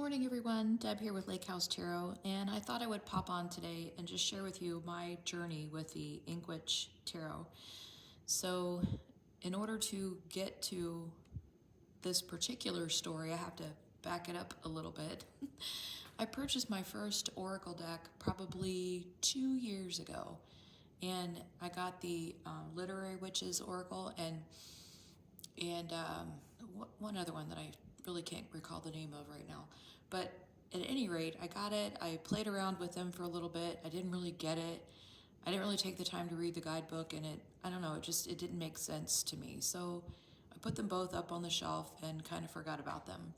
morning, everyone. Deb here with Lake House Tarot, and I thought I would pop on today and just share with you my journey with the Inkwitch Tarot. So, in order to get to this particular story, I have to back it up a little bit. I purchased my first Oracle deck probably 2 years ago, and I got the Literary Witches Oracle and one other one that I really can't recall the name of right now. But at any rate, I got it. I played around with them for a little bit. I didn't really get it. I didn't really take the time to read the guidebook, and I don't know, it didn't make sense to me. So I put them both up on the shelf and kind of forgot about them.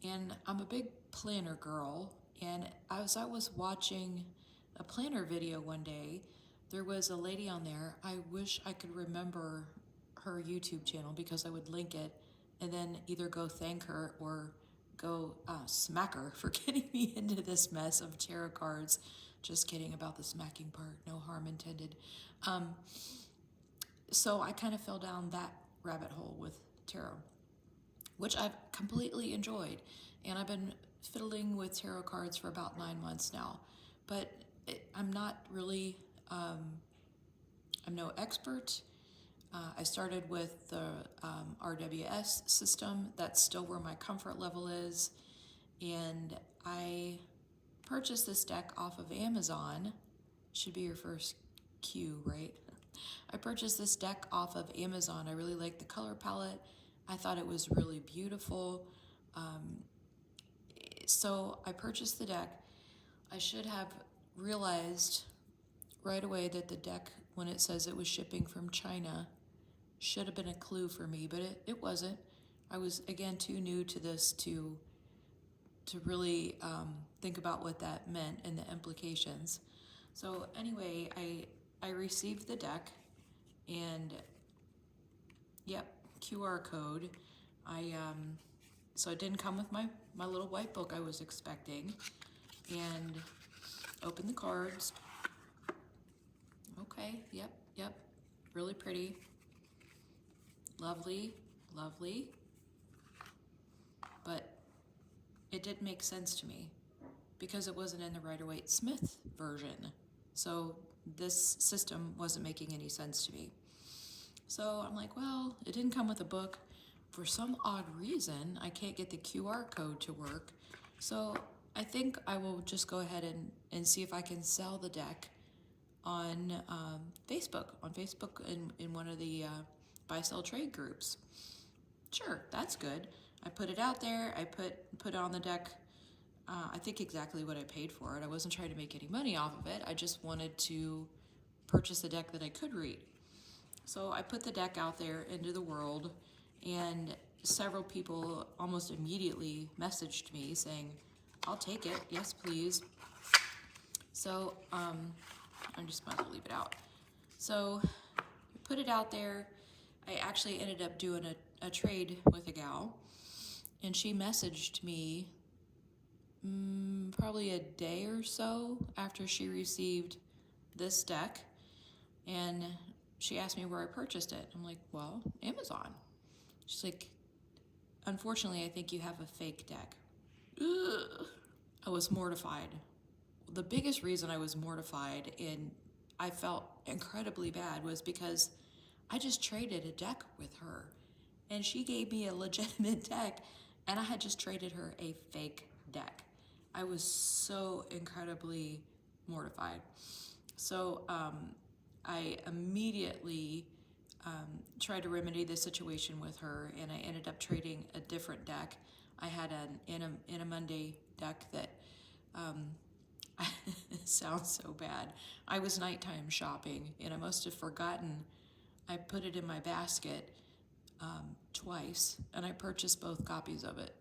And I'm a big planner girl, and as I was watching a planner video one day, there was a lady on there. I wish I could remember her YouTube channel because I would link it and then either go thank her or go smack her for getting me into this mess of tarot cards. Just kidding about the smacking part, no harm intended. So I kind of fell down that rabbit hole with tarot, which I've completely enjoyed. And I've been fiddling with tarot cards for about 9 months now. But I'm not really, I'm no expert. I started with the RWS system. That's still where my comfort level is. And I purchased this deck off of Amazon. Should be your first cue, right? I purchased this deck off of Amazon. I really liked the color palette. I thought it was really beautiful. So I purchased the deck. I should have realized right away that the deck, when it says it was shipping from China, should have been a clue for me, but it wasn't. I was, again, too new to this to really think about what that meant and the implications. So anyway, I received the deck, and yep, QR code. So it didn't come with my little white book I was expecting, and opened the cards. Okay, yep, really pretty. Lovely, but it didn't make sense to me because it wasn't in the Rider-Waite-Smith version. So this system wasn't making any sense to me. So I'm like, well, it didn't come with a book. For some odd reason, I can't get the QR code to work. So I think I will just go ahead and see if I can sell the deck on Facebook. In one of the buy-sell trade groups. Sure, that's good. I put it out there. I put on the deck, I think exactly what I paid for it. I wasn't trying to make any money off of it. I just wanted to purchase a deck that I could read. So I put the deck out there into the world, and several people almost immediately messaged me saying, I'll take it, yes please. So I just might as well leave it out. So I put it out there. I actually ended up doing a trade with a gal, and she messaged me probably a day or so after she received this deck, and she asked me where I purchased it. I'm like, well, Amazon. She's like, unfortunately, I think you have a fake deck. Ugh. I was mortified. The biggest reason I was mortified and I felt incredibly bad was because I just traded a deck with her, and she gave me a legitimate deck, and I had just traded her a fake deck. I was so incredibly mortified. So I immediately tried to remedy the situation with her, and I ended up trading a different deck. I had an Inamundi deck that it sounds so bad. I was nighttime shopping, and I must have forgotten I put it in my basket twice, and I purchased both copies of it.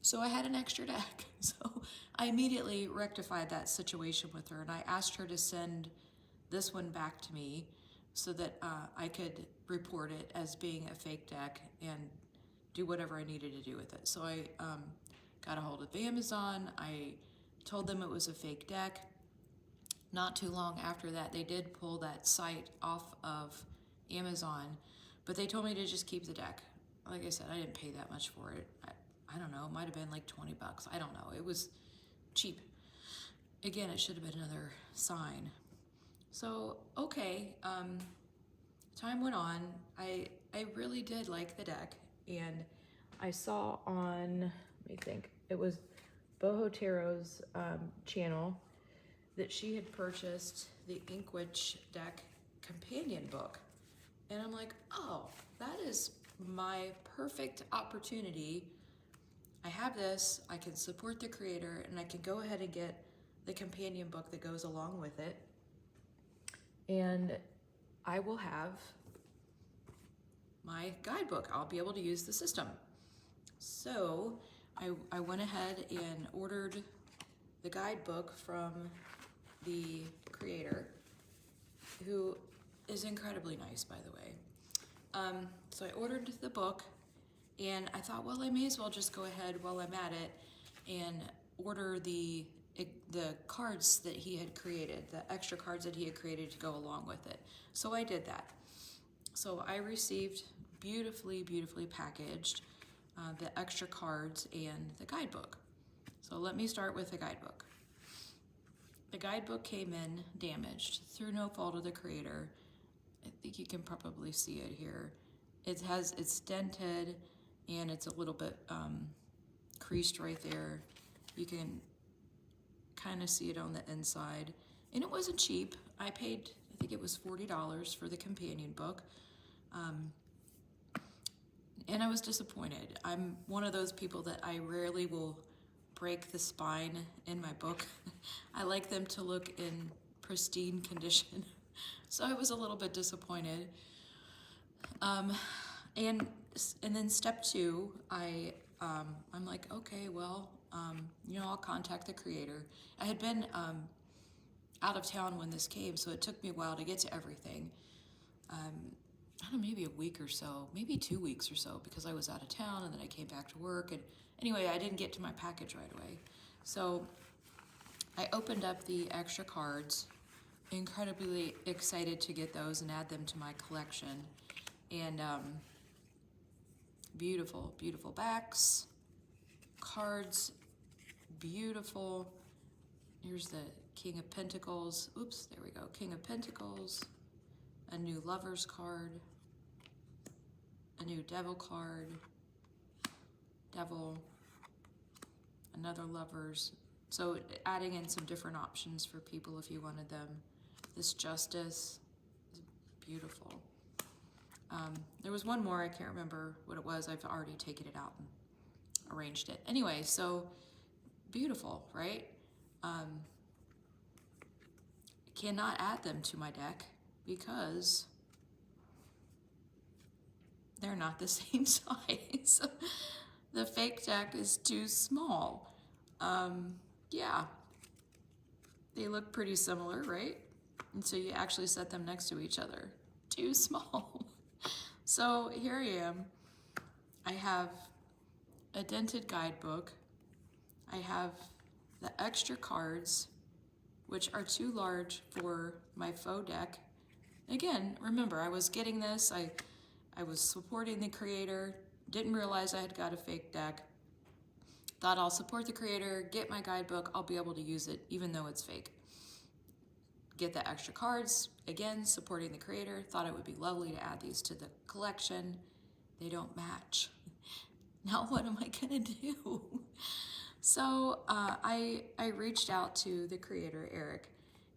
So I had an extra deck. So I immediately rectified that situation with her, and I asked her to send this one back to me so that I could report it as being a fake deck and do whatever I needed to do with it. So I got a hold of Amazon. I told them it was a fake deck. Not too long after that, they did pull that site off of Amazon, but they told me to just keep the deck. Like I said, I didn't pay that much for it. I don't know, it might have been like 20 bucks. I don't know. It was cheap. Again, it should have been another sign. So, okay, time went on. I really did like the deck, and I saw on, let me think, it was Boho Tarot's channel that she had purchased the Inkwitch deck companion book. And I'm like, oh, that is my perfect opportunity. I have this, I can support the creator, and I can go ahead and get the companion book that goes along with it. And I will have my guidebook. I'll be able to use the system. So I went ahead and ordered the guidebook from the creator, who is incredibly nice, by the way. So I ordered the book, and I thought, well, I may as well just go ahead while I'm at it and order the cards that he had created, the extra cards that he had created to go along with it. So I did that. So I received beautifully, beautifully packaged the extra cards and the guidebook. So let me start with the guidebook. The guidebook came in damaged through no fault of the creator. I think you can probably see it here. It's dented, and it's a little bit creased right there. You can kind of see it on the inside. And it wasn't cheap. I paid, I think it was $40 for the companion book. And I was disappointed. I'm one of those people that I rarely will break the spine in my book. I like them to look in pristine condition. So I was a little bit disappointed. And then step two, I'm like, okay, well, I'll contact the creator. I had been out of town when this came, so it took me a while to get to everything. I don't know, maybe a week or so, maybe 2 weeks or so, because I was out of town and then I came back to work. And anyway, I didn't get to my package right away. So I opened up the extra cards, incredibly excited to get those and add them to my collection. And beautiful, beautiful backs, cards, beautiful. Here's the King of Pentacles. Oops, there we go. King of Pentacles, a new Lover's card, a new Devil card, Devil, another Lover's. So adding in some different options for people if you wanted them. This Justice is beautiful. There was one more, I can't remember what it was. I've already taken it out and arranged it. Anyway, so beautiful, right? Cannot add them to my deck because they're not the same size. The fake deck is too small. Yeah, they look pretty similar, right? And so you actually set them next to each other. Too small. So here I am. I have a dented guidebook. I have the extra cards, which are too large for my faux deck. Again, remember, I was getting this. I was supporting the creator. Didn't realize I had got a fake deck. Thought I'll support the creator, get my guidebook. I'll be able to use it even though it's fake. Get the extra cards, again, supporting the creator. Thought it would be lovely to add these to the collection. They don't match. Now what am I gonna do? So I reached out to the creator, Eric,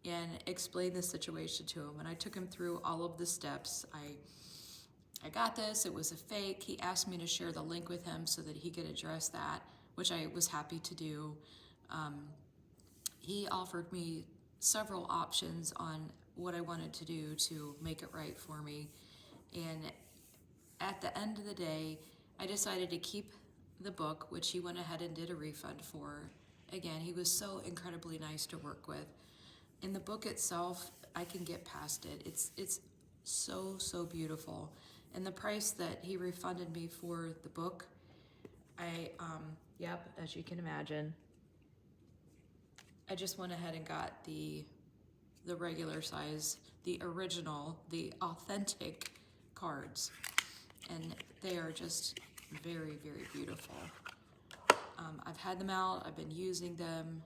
and explained the situation to him, and I took him through all of the steps. I got this, it was a fake. He asked me to share the link with him so that he could address that, which I was happy to do. He offered me several options on what I wanted to do to make it right for me. And at the end of the day, I decided to keep the book, which he went ahead and did a refund for. Again, he was so incredibly nice to work with. In the book itself, I can get past it. It's so, so beautiful. And the price that he refunded me for the book, yep, as you can imagine, I just went ahead and got the regular size, the original, the authentic cards. And they are just very, very beautiful. I've had them out, I've been using them.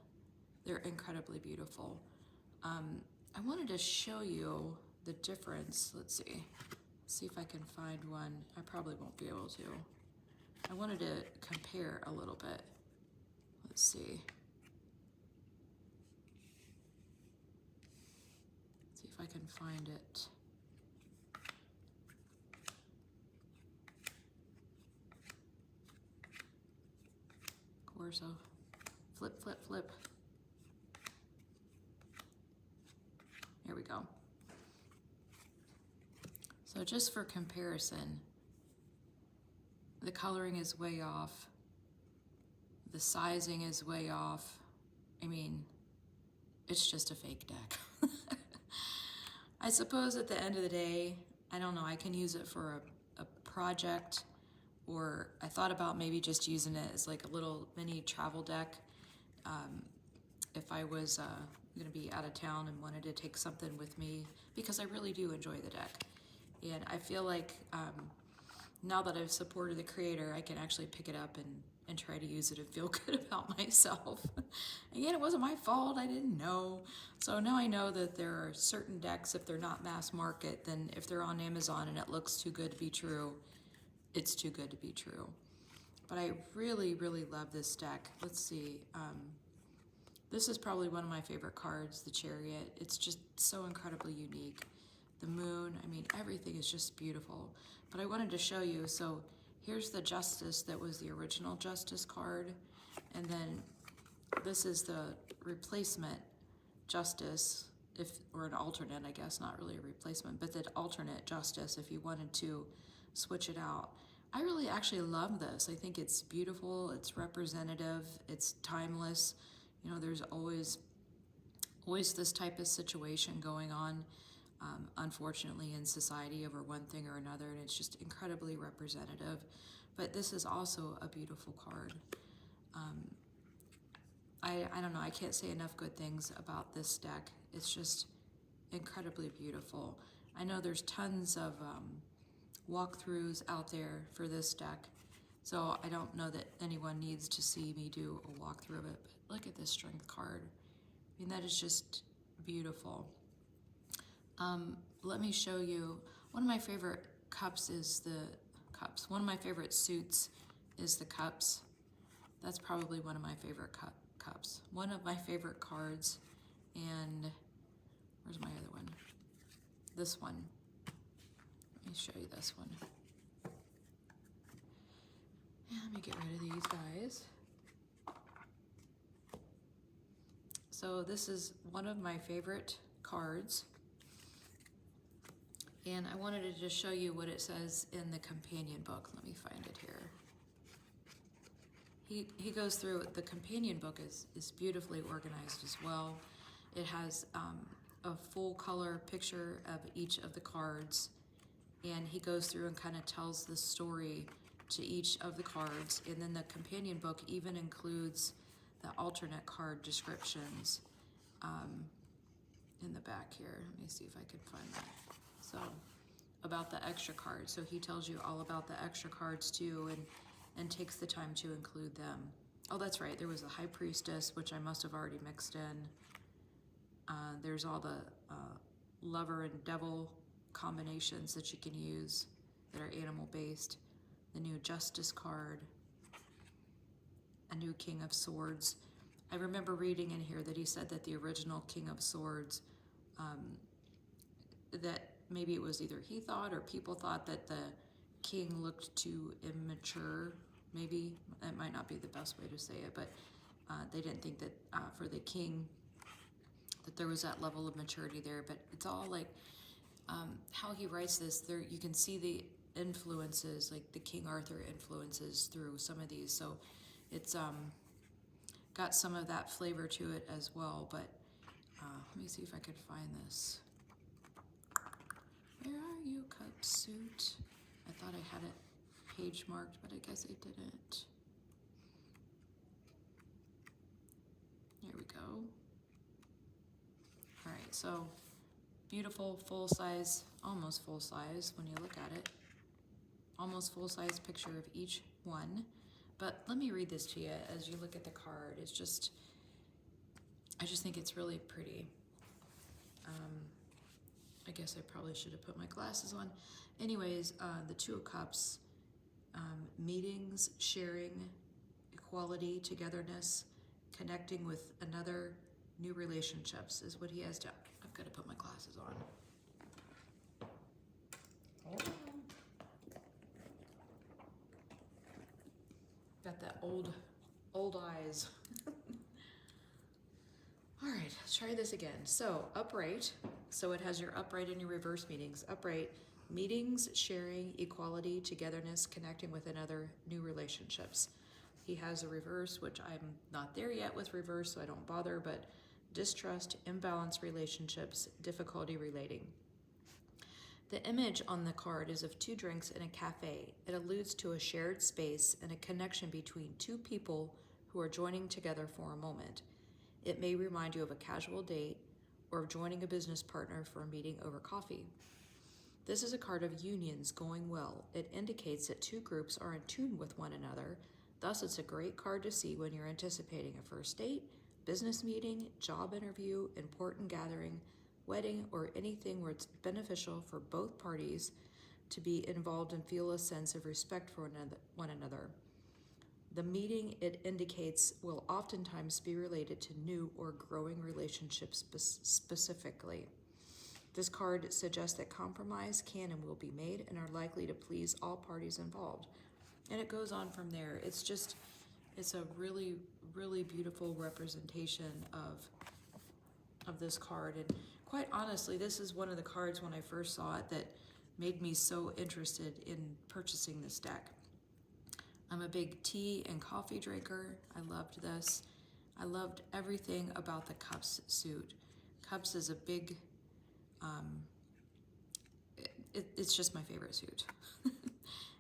They're incredibly beautiful. I wanted to show you the difference. Let's see if I can find one. I probably won't be able to. I wanted to compare a little bit. Let's see. See if I can find it. Corso. Flip, flip, flip. Here we go. So just for comparison, the coloring is way off. The sizing is way off. I mean, it's just a fake deck. I suppose at the end of the day, I don't know, I can use it for a project, or I thought about maybe just using it as like a little mini travel deck. If I was gonna be out of town and wanted to take something with me, because I really do enjoy the deck. And I feel like now that I've supported the creator, I can actually pick it up and try to use it and feel good about myself. Again, it wasn't my fault, I didn't know. So now I know that there are certain decks, if they're not mass market, then if they're on Amazon and it looks too good to be true, it's too good to be true. But I really, really love this deck. Let's see. This is probably one of my favorite cards, the Chariot. It's just so incredibly unique. The moon, I mean, everything is just beautiful. But I wanted to show you, so here's the Justice that was the original Justice card. And then this is the replacement Justice, or an alternate, I guess, not really a replacement, but the alternate Justice if you wanted to switch it out. I really actually love this. I think it's beautiful, it's representative, it's timeless. You know, there's always this type of situation going on, unfortunately, in society over one thing or another, and it's just incredibly representative. But this is also a beautiful card. I don't know, I can't say enough good things about this deck. It's just incredibly beautiful. I know there's tons of walkthroughs out there for this deck, so I don't know that anyone needs to see me do a walkthrough of it, but look at this Strength card. I mean, that is just beautiful. Let me show you, one of my favorite cups is the cups. One of my favorite suits is the cups. That's probably one of my favorite cups. One of my favorite cards, and where's my other one? This one. Let me show you this one. Yeah, let me get rid of these guys. So this is one of my favorite cards. And I wanted to just show you what it says in the companion book. Let me find it here. He goes through, the companion book is beautifully organized as well. It has a full color picture of each of the cards, and he goes through and kind of tells the story to each of the cards. And then the companion book even includes the alternate card descriptions in the back here. Let me see if I can find that. So about the extra cards. So he tells you all about the extra cards too, and takes the time to include them. Oh, that's right. There was the High Priestess, which I must have already mixed in. There's all the Lover and Devil combinations that you can use that are animal based. The new Justice card. A new King of Swords. I remember reading in here that he said that the original King of Swords, that maybe it was either he thought or people thought that the king looked too immature. Maybe that might not be the best way to say it, but they didn't think that for the king that there was that level of maturity there. But it's all like how he writes this. There you can see the influences, like the King Arthur influences through some of these. So it's got some of that flavor to it as well. But let me see if I could find this. Where are you, cup suit? I thought I had it page marked, but I guess I didn't. Here we go. All right, so beautiful full size, almost full size when you look at it. Almost full size picture of each one. But let me read this to you as you look at the card. It's just, I just think it's really pretty. I guess I probably should have put my glasses on. Anyways, the Two of Cups, meetings, sharing, equality, togetherness, connecting with another, new relationships is what he has done. I've got to put my glasses on. Hold on. Got that old eyes. All right, let's try this again. So upright, so it has your upright and your reverse meetings. Upright, meetings, sharing, equality, togetherness, connecting with another, new relationships. He has a reverse, which I'm not there yet with reverse, so I don't bother, but distrust, imbalanced relationships, difficulty relating. The image on the card is of two drinks in a cafe. It alludes to a shared space and a connection between two people who are joining together for a moment. It may remind you of a casual date or of joining a business partner for a meeting over coffee. This is a card of unions going well. It indicates that two groups are in tune with one another. Thus, it's a great card to see when you're anticipating a first date, business meeting, job interview, important gathering, wedding, or anything where it's beneficial for both parties to be involved and feel a sense of respect for one another. The meeting it indicates will oftentimes be related to new or growing relationships specifically. This card suggests that compromise can and will be made and are likely to please all parties involved. And it goes on from there. It's a really, really beautiful representation of this card. And quite honestly, this is one of the cards when I first saw it that made me so interested in purchasing this deck. I'm a big tea and coffee drinker. I loved this. I loved everything about the Cups suit. Cups is a big, it's just my favorite suit.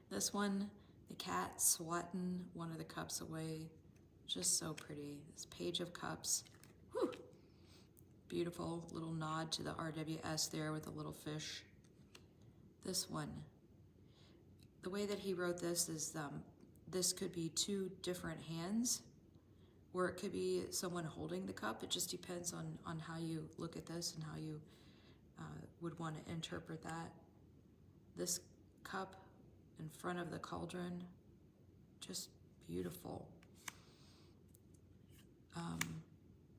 This one, the cat swatting one of the cups away. Just so pretty. This Page of Cups. Whew. Beautiful little nod to the RWS there with a little fish. This one, the way that he wrote this is this could be two different hands, or it could be someone holding the cup. It just depends on how you look at this and how you would want to interpret that. This cup in front of the cauldron, just beautiful.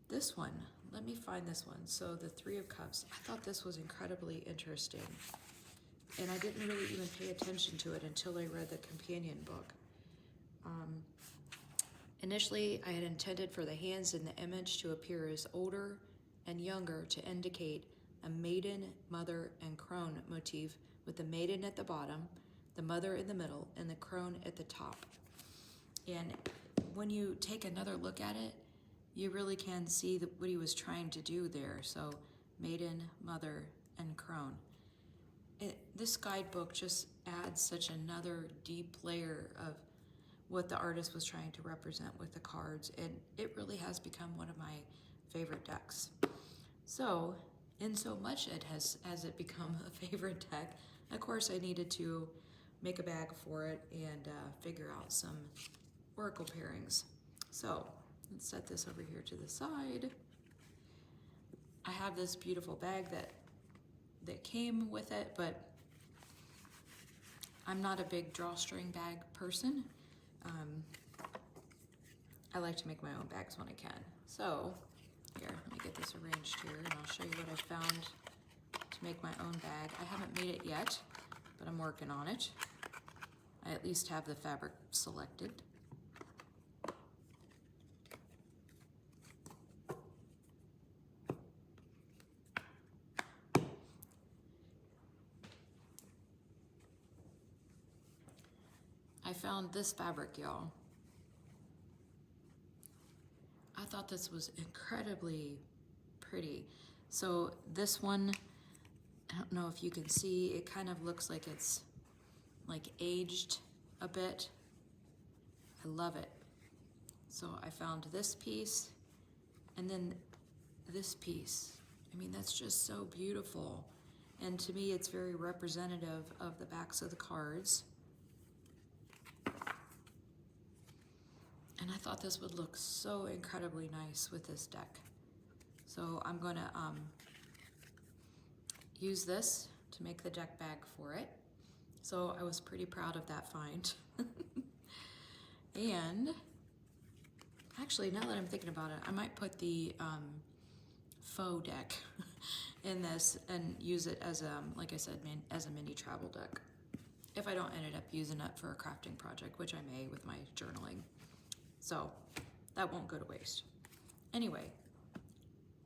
This one, let me find this one. So the Three of Cups, I thought this was incredibly interesting. And I didn't really even pay attention to it until I read the companion book. Initially, I had intended for the hands in the image to appear as older and younger to indicate a maiden, mother, and crone motif with the maiden at the bottom, the mother in the middle, and the crone at the top. And when you take another look at it, you really can see what he was trying to do there. So maiden, mother, and crone. This guidebook just adds such another deep layer of what the artist was trying to represent with the cards, and it really has become one of my favorite decks. So, in so much has it become a favorite deck, of course I needed to make a bag for it and figure out some oracle pairings. So, let's set this over here to the side. I have this beautiful bag that came with it, but I'm not a big drawstring bag person. I like to make my own bags when I can. So, here, let me get this arranged here and I'll show you what I found to make my own bag. I haven't made it yet, but I'm working on it. I at least have the fabric selected. I found this fabric, y'all. I thought this was incredibly pretty. So this one, I don't know if you can see, it kind of looks like it's like aged a bit. I love it. So I found this piece and then this piece. I mean, that's just so beautiful. And to me, it's very representative of the backs of the cards. And I thought this would look so incredibly nice with this deck. So I'm gonna use this to make the deck bag for it. So I was pretty proud of that find. And actually, now that I'm thinking about it, I might put the faux deck in this and use it as like I said, as a mini travel deck. If I don't end up using it for a crafting project, which I may with my journaling. So that won't go to waste. Anyway,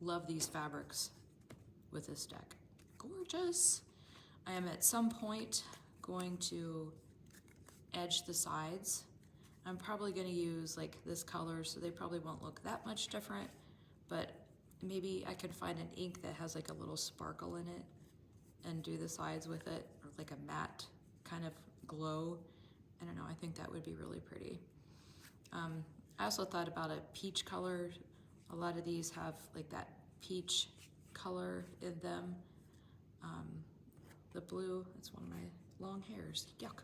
love these fabrics with this deck. Gorgeous. I am at some point going to edge the sides. I'm probably going to use like this color, so they probably won't look that much different, but maybe I can find an ink that has like a little sparkle in it and do the sides with it, or like a matte kind of glow. I don't know, I think that would be really pretty. I also thought about a peach color. A lot of these have like that peach color in them. The blue, it's one of my long hairs, yuck.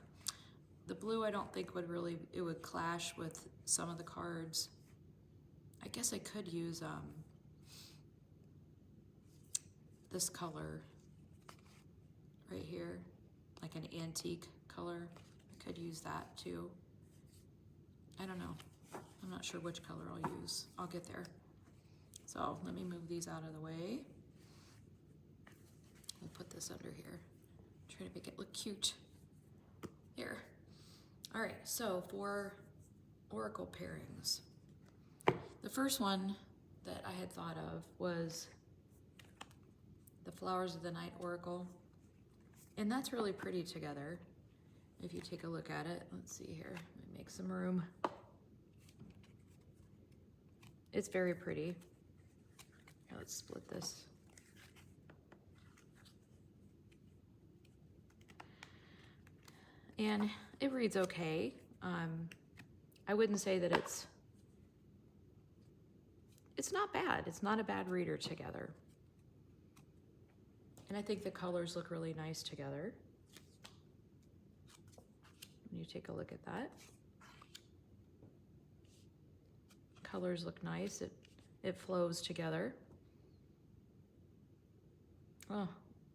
The blue I don't think would really, it would clash with some of the cards. I guess I could use this color right here, like an antique color. I could use that too. I don't know. I'm not sure which color I'll use. I'll get there. So let me move these out of the way. We'll put this under here. Try to make it look cute. Here. All right, so for oracle pairings. The first one that I had thought of was the Flowers of the Night Oracle. And that's really pretty together. If you take a look at it, let's see here, let me make some room. It's very pretty. Here, let's split this. And it reads okay. I wouldn't say that it's not bad. It's not a bad reader together. And I think the colors look really nice together. When you take a look at that. Colors look nice. It flows together. Oh,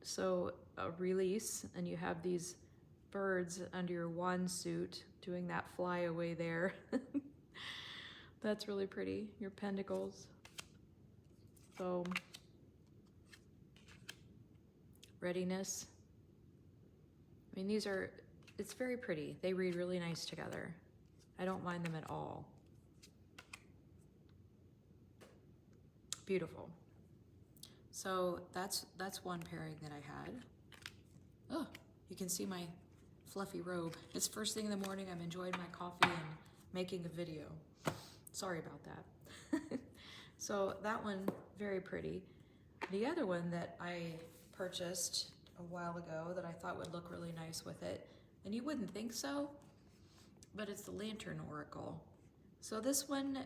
so a release, and you have these birds under your wand suit doing that fly away there. That's really pretty. Your pentacles. So, readiness. I mean, it's very pretty. They read really nice together. I don't mind them at all. Beautiful. So that's one pairing that I had. Oh, you can see my fluffy robe. It's first thing in the morning. I'm enjoying my coffee and making a video. Sorry about that. So that one, very pretty. The other one that I purchased a while ago that I thought would look really nice with it, and you wouldn't think so, but it's the Lantern Oracle. So this one,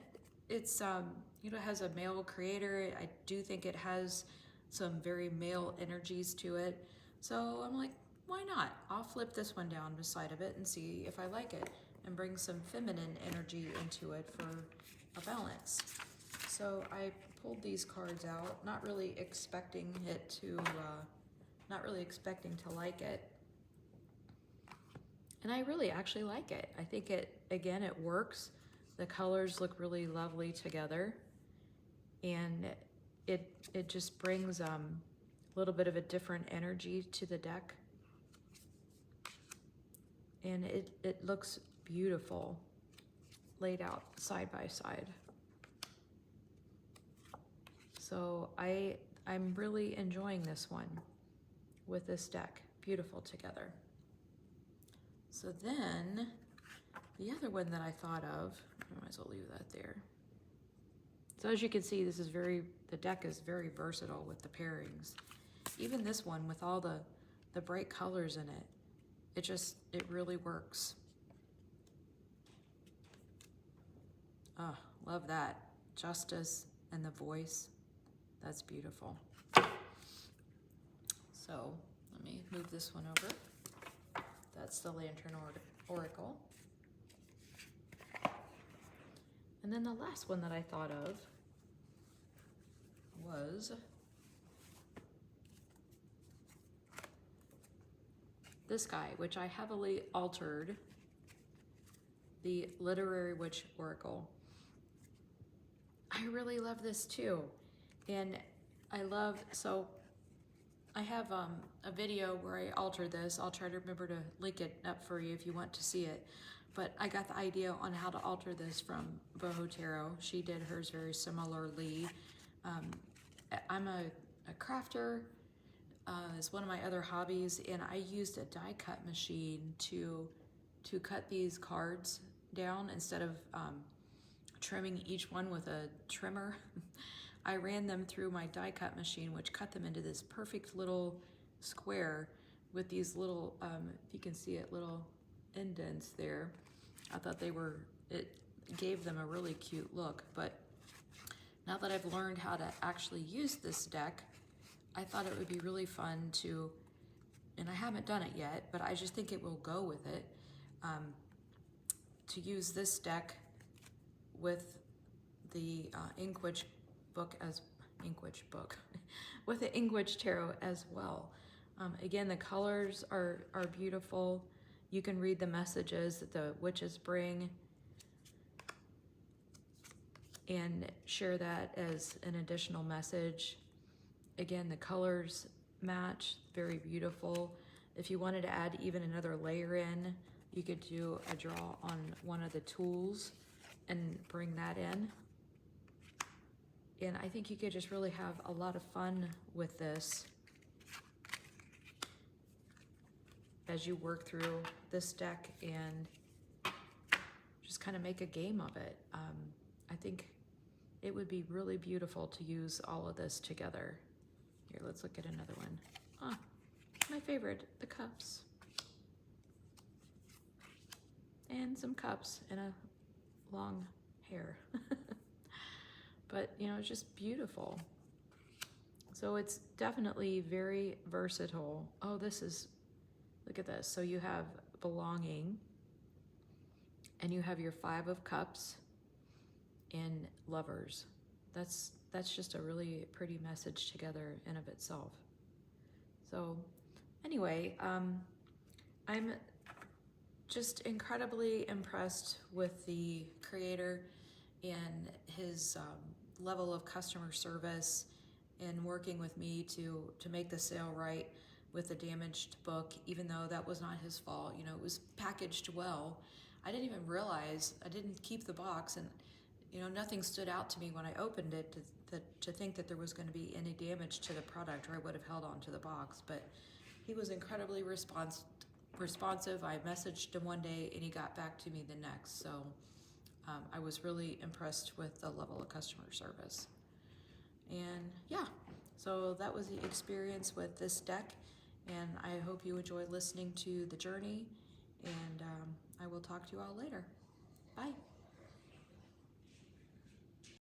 it's has a male creator. I do think it has some very male energies to it. So I'm like, why not? I'll flip this one down beside of it and see if I like it and bring some feminine energy into it for a balance. So I pulled these cards out, not really expecting to like it. And I really actually like it. I think it works. The colors look really lovely together. And it just brings a little bit of a different energy to the deck. And it looks beautiful laid out side by side. So I'm really enjoying this one with this deck. Beautiful together. So then the other one that I thought of, I might as well leave that there. So as you can see, the deck is very versatile with the pairings. Even this one with all the bright colors in it, it really works. Oh, love that. Justice and the voice, that's beautiful. So let me move this one over. That's the Lantern Oracle. And then the last one that I thought of was this guy, which I heavily altered, the Literary Witch Oracle. I really love this too. And I love, so I have a video where I altered this. I'll try to remember to link it up for you if you want to see it. But I got the idea on how to alter this from Boho Tarot. She did hers very similarly. I'm a crafter. It's one of my other hobbies, and I used a die cut machine to cut these cards down instead of trimming each one with a trimmer. I ran them through my die cut machine, which cut them into this perfect little square with these little, if you can see it, little indents there. I thought it gave them a really cute look, but now that I've learned how to actually use this deck, I thought it would be really fun to, and I haven't done it yet, but I just think it will go with it, to use this deck with the Inkwitch book with the Inkwitch Tarot as well. Again, the colors are beautiful. You can read the messages that the witches bring and share that as an additional message. Again, the colors match, very beautiful. If you wanted to add even another layer in, you could do a draw on one of the tools and bring that in. And I think you could just really have a lot of fun with this as you work through this deck and just kind of make a game of it. I think it would be really beautiful to use all of this together. Here, let's look at another one. Ah, my favorite, the cups. And some cups and a long hair. But, you know, it's just beautiful. So it's definitely very versatile. Oh, this is, look at this. So you have belonging, and you have your 5 of Cups and lovers. That's just a really pretty message together in of itself. So anyway, I'm just incredibly impressed with the creator and his level of customer service and working with me to make the sale right with the damaged book, even though that was not his fault. You know, it was packaged well. I didn't even realize, I didn't keep the box, and you know, nothing stood out to me when I opened it to think that there was going to be any damage to the product, or I would have held on to the box. But he was incredibly responsive. I messaged him one day and he got back to me the next. So I was really impressed with the level of customer service. And yeah, so that was the experience with this deck, and I hope you enjoy listening to the journey, and I will talk to you all later. Bye.